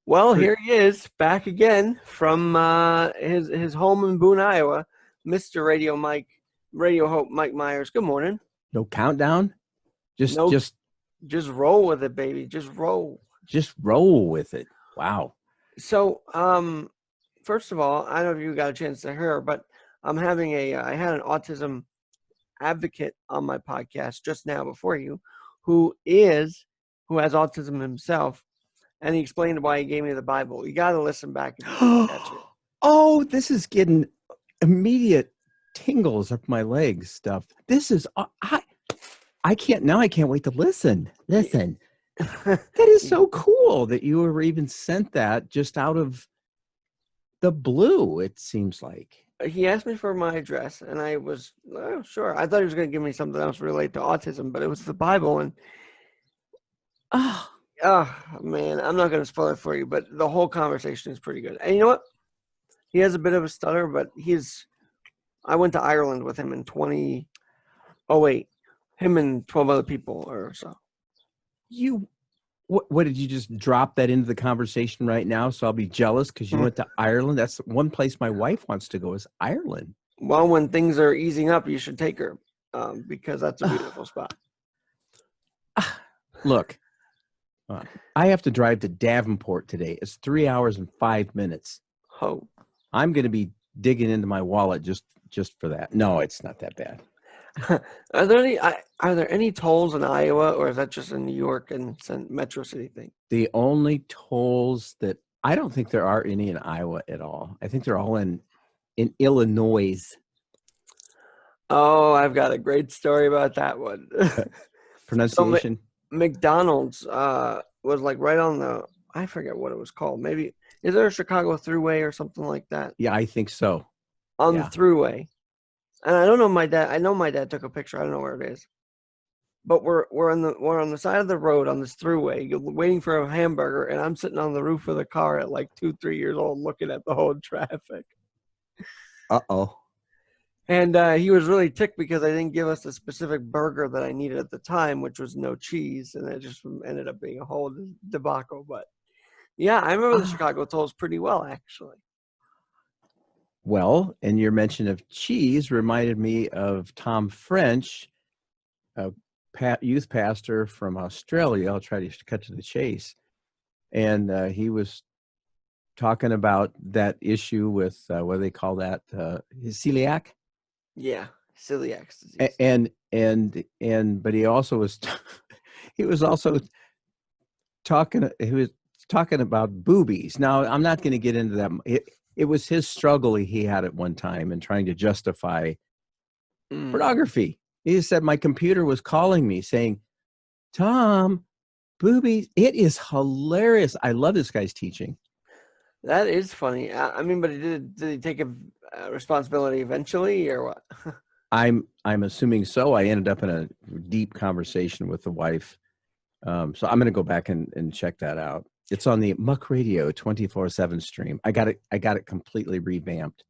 Well, here he is, back again from his home in Boone, Iowa, Mr. Radio Hope Mike Myers. Good morning. No countdown. Just No, just just roll with it, baby. Just roll. just roll with it. Wow. So, first of all, I don't know if you got a chance to hear, but I had an autism advocate on my podcast just now before you, who has autism himself, and he explained why he gave me the Bible. You got to listen back if you didn't catch it. Oh, this is getting immediate tingles up my legs stuff. This is I can't wait to listen. Listen. That is so cool that you were even sent that just out of the blue, it seems like. He asked me for my address, and I was sure. I thought he was going to give me something else related to autism, but it was the Bible. And Oh, man, I'm not going to spoil it for you, but the whole conversation is pretty good. And you know what? He has a bit of a stutter, but I went to Ireland with him in 2008. Him and 12 other people or so. What did you just drop that into the conversation right now? So I'll be jealous because you went to Ireland. That's one place my wife wants to go is Ireland. Well, when things are easing up, you should take her because that's a beautiful spot. Look, I have to drive to Davenport today. It's 3 hours and 5 minutes. Oh, I'm going to be digging into my wallet just for that. No, it's not that bad. Are there any tolls in Iowa, or is that just a New York and Metro City thing? The only tolls that I don't think there are any in Iowa at all. I think they're all in Illinois. Oh, I've got a great story about that one. Pronunciation. So McDonald's was like right on I forget what it was called. Maybe is there a Chicago Thruway or something like that? Yeah, I think so. On the Thruway. And I don't know my dad. I know my dad took a picture. I don't know where it is. But we're on the side of the road on this throughway, waiting for a hamburger, and I'm sitting on the roof of the car at like 2-3 years old, looking at the whole traffic. Uh-oh. And he was really ticked because I didn't give us the specific burger that I needed at the time, which was no cheese, and it just ended up being a whole debacle. But yeah, I remember the Chicago tolls pretty well, actually. Well, and your mention of cheese reminded me of Tom French, a youth pastor from Australia. I'll try to cut to the chase. And he was talking about that issue with what do they call that? His celiac? Yeah, celiac disease. But he also was he was talking about boobies. Now, I'm not going to get into that. It was his struggle he had at one time in trying to justify pornography. He said, my computer was calling me saying, Tom, boobies. It is hilarious. I love this guy's teaching. That is funny. I mean, but did he take a responsibility eventually or what? I'm assuming so. I ended up in a deep conversation with the wife. So I'm going to go back and check that out. It's on the Muck Radio 24/7 stream. I got it completely revamped.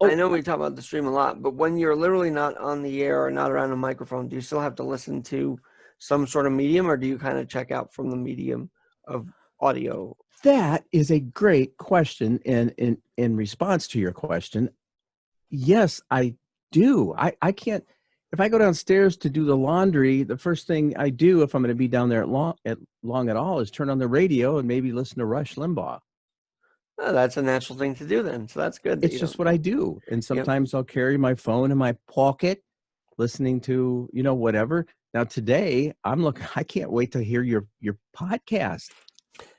I know we talk about the stream a lot, but when you're literally not on the air or not around a microphone, do you still have to listen to some sort of medium, or do you kind of check out from the medium of audio? That is a great question. And in response to your question, yes, I do. I can't. If I go downstairs to do the laundry, the first thing I do, if I'm going to be down there long at all, is turn on the radio and maybe listen to Rush Limbaugh. Oh, that's a natural thing to do then. So that's good. It's just what I do. And sometimes I'll carry my phone in my pocket, listening to, whatever. Now today, I can't wait to hear your podcast.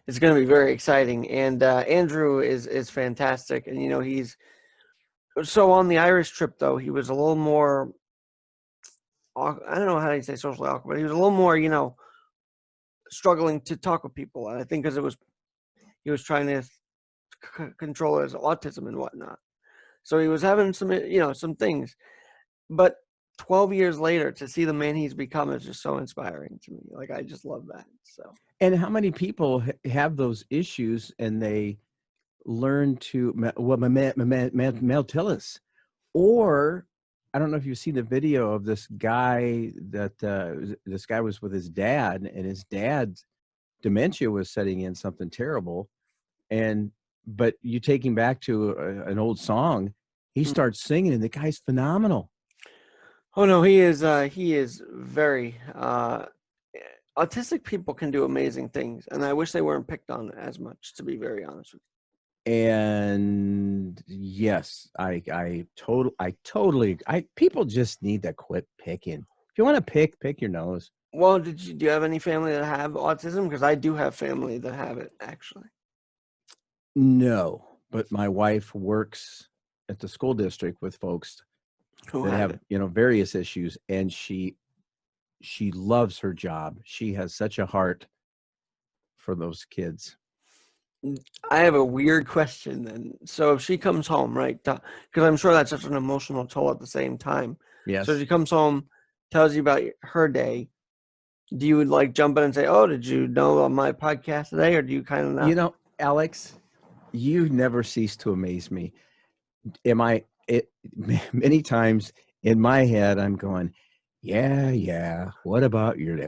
It's going to be very exciting. And Andrew is fantastic. And, he's so on the Irish trip, though, he was a little more, I don't know how to say socially awkward, but he was a little more, struggling to talk with people. And I think because he was trying to control his autism and whatnot. So he was having some things. But 12 years later, to see the man he's become is just so inspiring to me. Like, I just love that. So. And how many people have those issues and they learn to, Maltillis, or I don't know if you've seen the video of this guy this guy was with his dad, and his dad's dementia was setting in something terrible. But you take him back to an old song, he starts singing, and the guy's phenomenal. Oh no, he is very autistic people can do amazing things, and I wish they weren't picked on as much, to be very honest with you. And yes, people just need to quit picking. If you want to pick your nose. Well, do you have any family that have autism? Because I do have family that have it, actually. No, but my wife works at the school district with folks Who that have have, it? various issues, and she loves her job. She has such a heart for those kids. I have a weird question then. So if she comes home, right? Because I'm sure that's such an emotional toll at the same time. So Yes. she comes home, tells you about her day. Do you like jump in and say, "Oh, did you know about my podcast today?" Or do you kind of not? Alex, you never cease to amaze me. Many times in my head, I'm going, yeah. What about your day?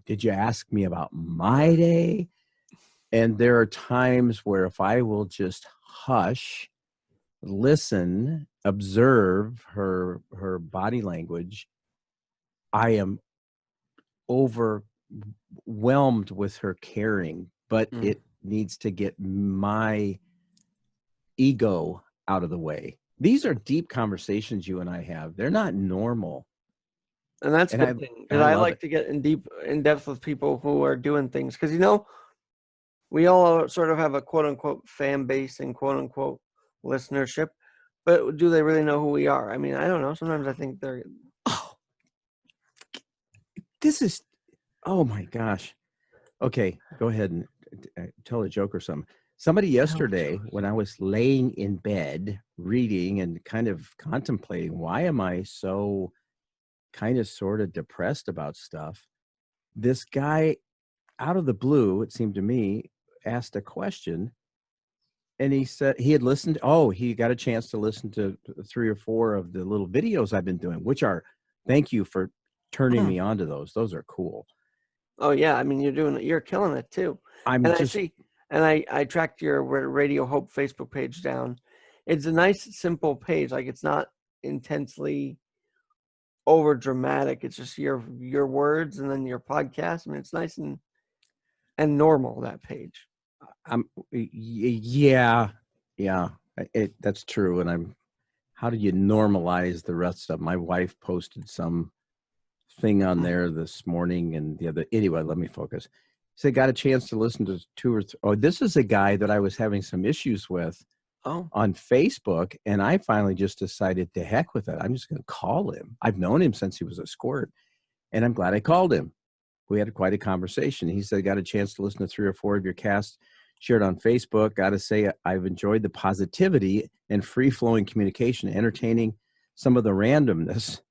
Did you ask me about my day? And there are times where if I will just hush, listen, observe her body language, I am overwhelmed with her caring, but it needs to get my ego out of the way. These are deep conversations you and I have. They're not normal. And that's a good thing, And because I I love like it. to get in depth with people who are doing things. Because we all sort of have a quote unquote fan base and quote unquote listenership, but do they really know who we are? I mean, I don't know. Sometimes I think they're. Oh, oh my gosh. Okay, go ahead and tell a joke or something. Somebody yesterday, when I was laying in bed reading and kind of contemplating, why am I so kind of sort of depressed about stuff? This guy, out of the blue, it seemed to me, asked a question, and he said he had listened. Oh, he got a chance to listen to 3 or 4 of the little videos I've been doing, which are, thank you for turning me on to those. Those are cool. Oh yeah, I mean you're killing it too. I'm And just I tracked your Radio Hope Facebook page down. It's a nice simple page. Like, it's not intensely over dramatic. It's just your words and then your podcast. I mean, it's nice and normal, that page. yeah, that's true. And how do you normalize the rest of my wife posted some thing on there this morning and the other. Anyway, let me focus. So I got a chance to listen to 2 or 3. Oh, this is a guy that I was having some issues with on Facebook. And I finally just decided to heck with it. I'm just going to call him. I've known him since he was a squirt, and I'm glad I called him. We had quite a conversation. He said, I got a chance to listen to 3 or 4 of your casts shared on Facebook. Got to say, I've enjoyed the positivity and free-flowing communication, entertaining some of the randomness,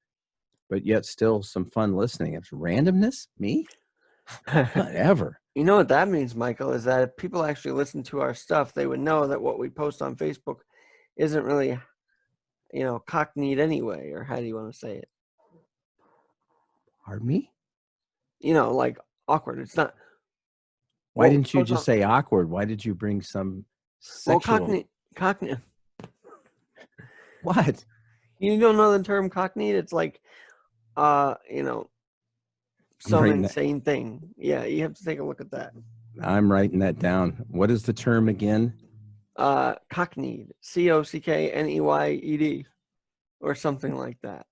but yet still some fun listening. It's randomness? Me? Whatever. You know what that means, Michael, is that if people actually listen to our stuff, they would know that what we post on Facebook isn't really, cockneyed anyway, or how do you want to say it? Pardon me? Like awkward. It's not. Why didn't you just say awkward? Why did you bring some sexual? Well, cockney. What? You don't know the term cockneyed? It's like, some insane thing. Yeah, you have to take a look at that. I'm writing that down. What is the term again? Cockneyed. COCKNEYED, or something like that.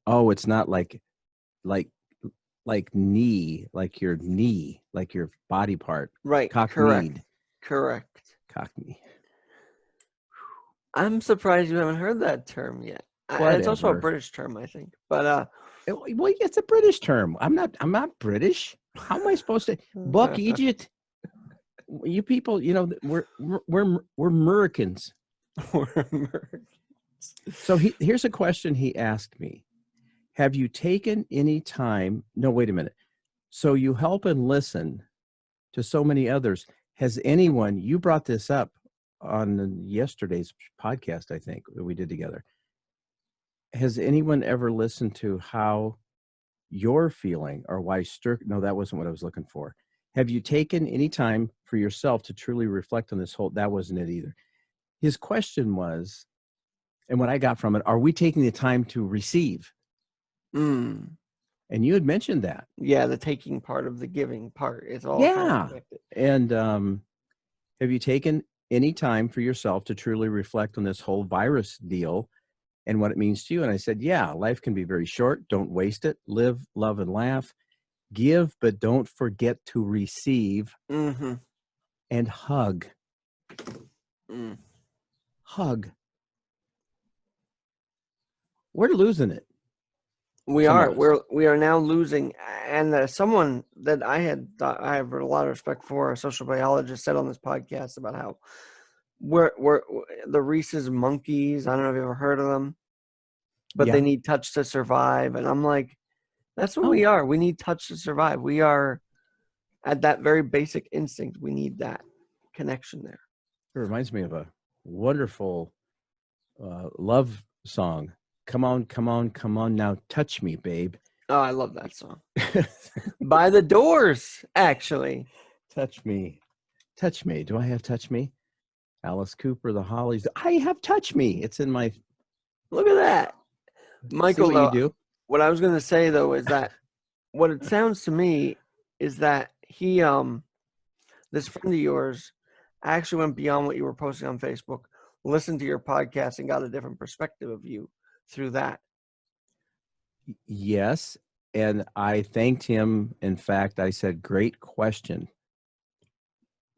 Oh, it's not like knee, like your knee, like your body part. Right. Cockneyed. Correct. Cockney. I'm surprised you haven't heard that term yet. It's also a British term, I think. But well, it's a British term. I'm not British. How am I supposed to? Buck Egypt. You people, we're Americans. We're Americans. So here's a question he asked me. Have you taken any time? No, wait a minute. So you help and listen to so many others. Has anyone, you brought this up on yesterday's podcast, I think, that we did together. Has anyone ever listened to how you're feeling or why no, that wasn't what I was looking for. Have you taken any time for yourself to truly reflect on this whole? That wasn't it either. His question was, and what I got from it, are we taking the time to receive? Mm. And you had mentioned that. Yeah, the taking part of the giving part. It's all kind of Yeah. connected. And have you taken any time for yourself to truly reflect on this whole virus deal and what it means to you? And I said, yeah, life can be very short. Don't waste it. Live, love, and laugh. Give, but don't forget to receive, Mm-hmm. and hug. Mm. Hug. We're losing it. We Some are. of us. We are now losing. And someone that I had thought I have a lot of respect for, a social biologist, said on this podcast about how we're the Reese's monkeys. I don't know if you've ever heard of them, but they Yeah. need touch to survive. And I'm like, that's what Oh, we are. We need touch to survive. We are at that very basic instinct. We need that connection there. it reminds me of a wonderful love song. Come on, come on, come on now, touch me, babe. Oh, I love that song. By the Doors, actually. Touch me. Touch me. Do I have touch me? Alice Cooper, the Hollies. I have touch me. It's in my. Look at that. See Michael, what you though, do? what I was going to say, though, is that what it sounds to me is that he, this friend of yours, actually went beyond what you were posting on Facebook, listened to your podcast, and got a different perspective of you through that. Yes. And I thanked him. In fact, I said, great question,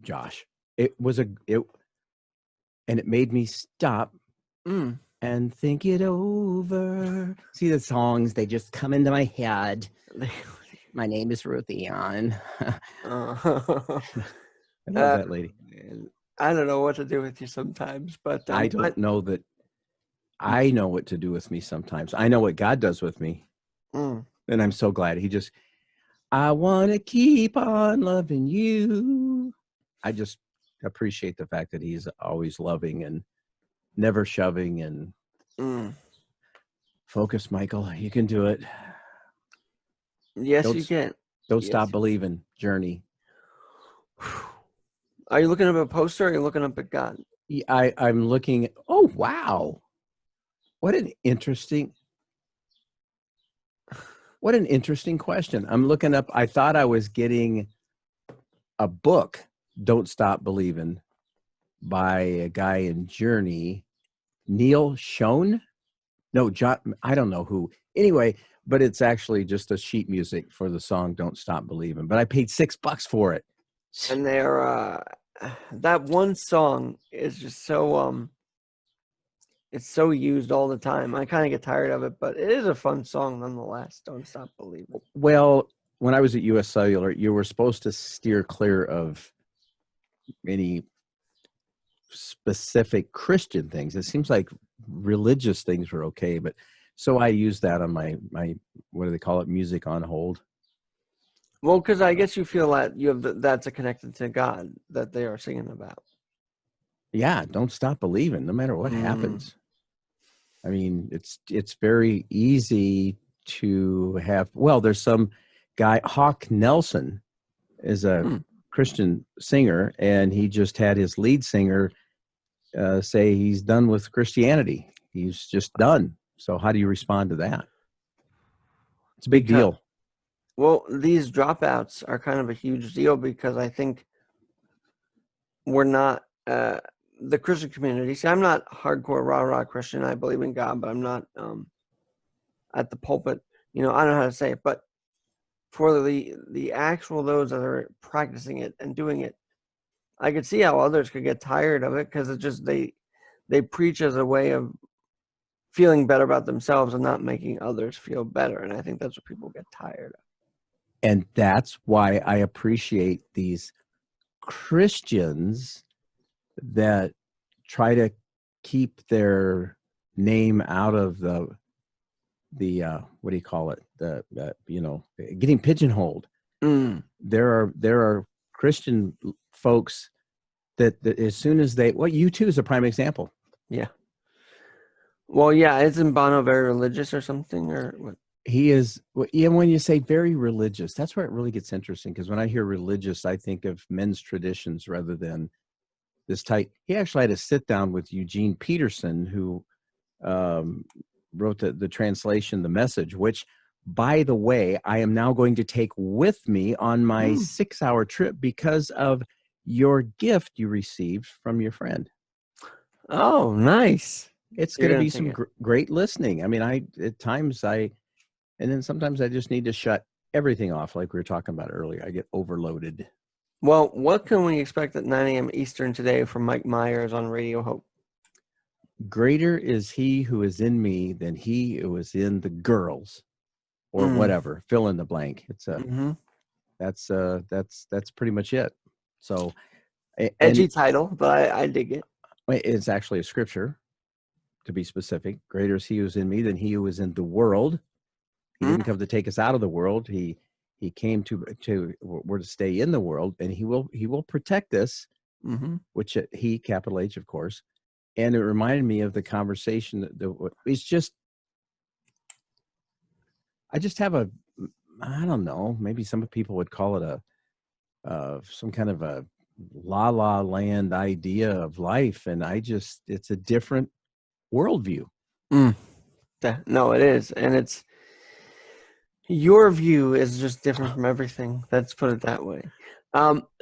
Josh. It and it made me stop Mm. and think it over. See, the songs, they just come into my head. My name is Ruthie on. I love that lady. I don't know what to do with you sometimes, but I don't know that I know what to do with me sometimes. I know what God does with me. Mm. And I'm so glad. I want to keep on loving you. I just appreciate the fact that he's always loving and never shoving and focus, Michael. You can do it. Yes, you can. Don't Yes. stop believing. Journey. Are you looking up a poster or are you looking up at God? I'm looking. Oh, wow. What an interesting question. I'm looking up. I thought I was getting a book, Don't Stop Believing, by a guy in Journey, Neil Schoen. No, John, I don't know who. Anyway, but it's actually just a sheet music for the song Don't Stop Believing. But I paid $6 for it. And they're that one song is just so it's so used all the time. I kind of get tired of it, but it is a fun song nonetheless. Don't Stop Believing. Well, when I was at US Cellular, you were supposed to steer clear of any specific Christian things. It seems like religious things were okay, but so I use that on my what do they call it? Music on hold. Well, because I guess you feel that you have that's connected to God that they are singing about. Yeah, don't stop believing, no matter what happens. I mean, it's very easy to have. Well, there's some guy, Hawk Nelson, is a Christian singer, and he just had his lead singer say he's done with Christianity. He's just done. So how do you respond to that? It's a big deal. Well, these dropouts are kind of a huge deal because I think we're not the Christian community. See, I'm not hardcore rah-rah Christian. I believe in God, but I'm not at the pulpit. I don't know how to say it, but for the actual those that are practicing it and doing it, I could see how others could get tired of it because it's just they preach as a way of feeling better about themselves and not making others feel better. And I think that's what people get tired of. And that's why I appreciate these Christians that try to keep their name out of the what do you call it? The getting pigeonholed. There are Christian folks that as soon as you too is a prime example. Yeah. Well, yeah, isn't Bono very religious or something or what? He is, yeah, when you say very religious, that's where it really gets interesting. Because when I hear religious, I think of men's traditions rather than this tight. He actually had a sit down with Eugene Peterson, who um, wrote the translation, The Message, which, by the way, I am now going to take with me on my 6-hour trip because of your gift you received from your friend. Oh, nice. It's You're going to gonna be take some it. great listening. I mean, at times and then sometimes I just need to shut everything off, like we were talking about earlier. I get overloaded. Well, what can we expect at 9 a.m. Eastern today from Mike Myers on Radio Hope? Greater is he who is in me than he who is in the girls, or whatever. Fill in the blank. It's that's pretty much it. So, Edgy title, but I dig it. it's actually a scripture, to be specific. Greater is he who is in me than he who is in the world. He didn't come to take us out of the world. He came we're to stay in the world, and he will protect us, which he, capital H, of course. And it reminded me of the conversation it's just, I just have I don't know, maybe some people would call it some kind of a la la land idea of life. And it's a different worldview. No, it is. And it's, your view is just different from everything. Let's put it that way.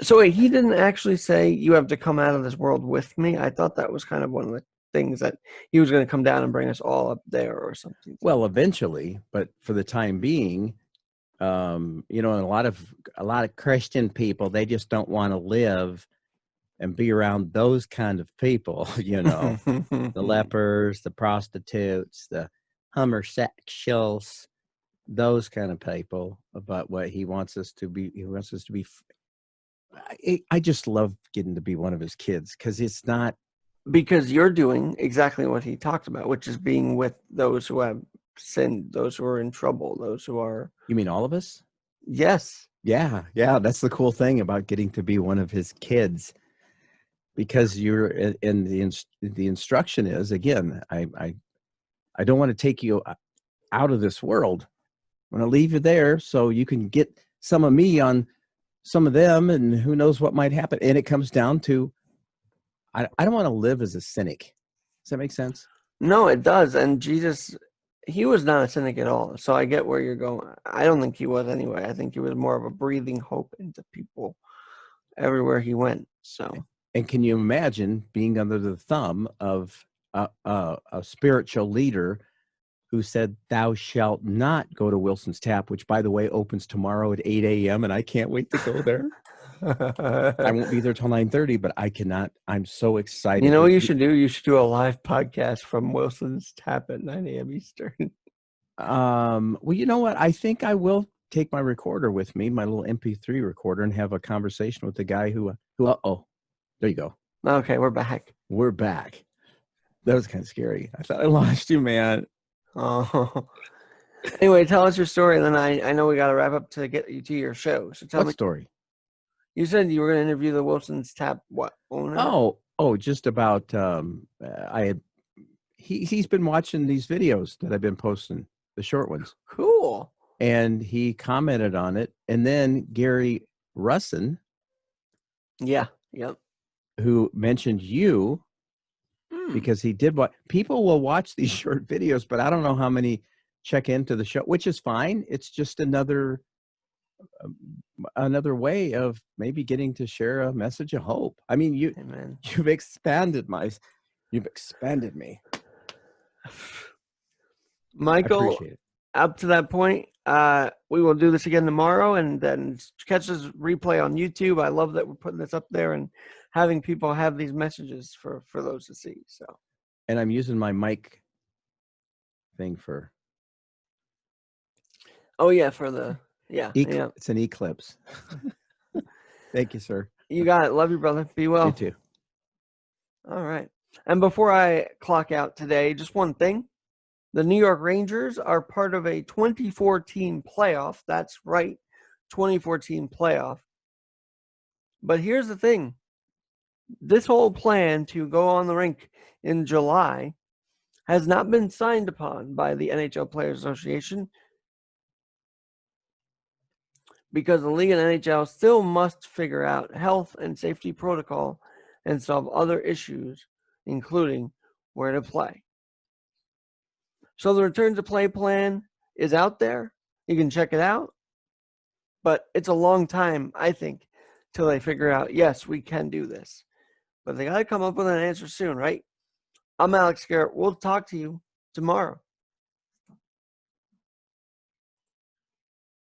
So wait, he didn't actually say you have to come out of this world with me. I thought that was kind of one of the things that he was going to come down and bring us all up there or something. Well, eventually, but for the time being, and a lot of Christian people, they just don't want to live and be around those kind of people, the lepers, the prostitutes, the homosexuals, those kind of people. But what he wants us to be, I just love getting to be one of his kids, because it's not. Because you're doing exactly what he talked about, which is being with those who have sinned, those who are in trouble, those who are. You mean all of us? Yes. Yeah. That's the cool thing about getting to be one of his kids, because you're in the instruction is, again, I don't want to take you out of this world. I'm going to leave you there so you can get some of me on some of them, and who knows what might happen. And it comes down to, I don't want to live as a cynic. Does that make sense? No, it does. And Jesus, he was not a cynic at all. So I get where you're going. I don't think he was anyway. I think he was more of a breathing hope into people everywhere he went. So. And can you imagine being under the thumb of a spiritual leader who said, "Thou shalt not go to Wilson's Tap," which, by the way, opens tomorrow at 8 a.m. and I can't wait to go there. I won't be there till 9:30, but I cannot. I'm so excited. You know what you should do? You should do a live podcast from Wilson's Tap at 9 a.m. Eastern. Well, you know what? I think I will take my recorder with me, my little MP3 recorder, and have a conversation with the guy who there you go. Okay, we're back. We're back. That was kind of scary. I thought I lost you, man. Oh. Anyway, tell us your story, and then I know we got to wrap up to get you to your show. So tell me. What story? You said you were going to interview the Wilson's Tap owner? Oh, just about he's been watching these videos that I've been posting, the short ones. Cool. And he commented on it. And then Gary Russin, yeah, yep, who mentioned you, because he did what people will watch these short videos, but I don't know how many check into the show, which is fine. It's just another way of maybe getting to share a message of hope. I mean, you've expanded me. Michael, up to that point, we will do this again tomorrow, and then catch this replay on YouTube. I love that we're putting this up there and having people have these messages for those to see. So, and I'm using my mic thing for. Oh yeah, for the yeah. It's an eclipse. Thank you, sir. You got it. Love you, brother. Be well. You too. All right. And before I clock out today, just one thing. The New York Rangers are part of a 24-team playoff. That's right, 24-team playoff. But here's the thing. This whole plan to go on the rink in July has not been signed upon by the NHL Players Association because the league and NHL still must figure out health and safety protocol and solve other issues, including where to play. So the return to play plan is out there. You can check it out. But it's a long time, I think, till they figure out, yes, we can do this. But they got to come up with an answer soon, right? I'm Alex Garrett. We'll talk to you tomorrow.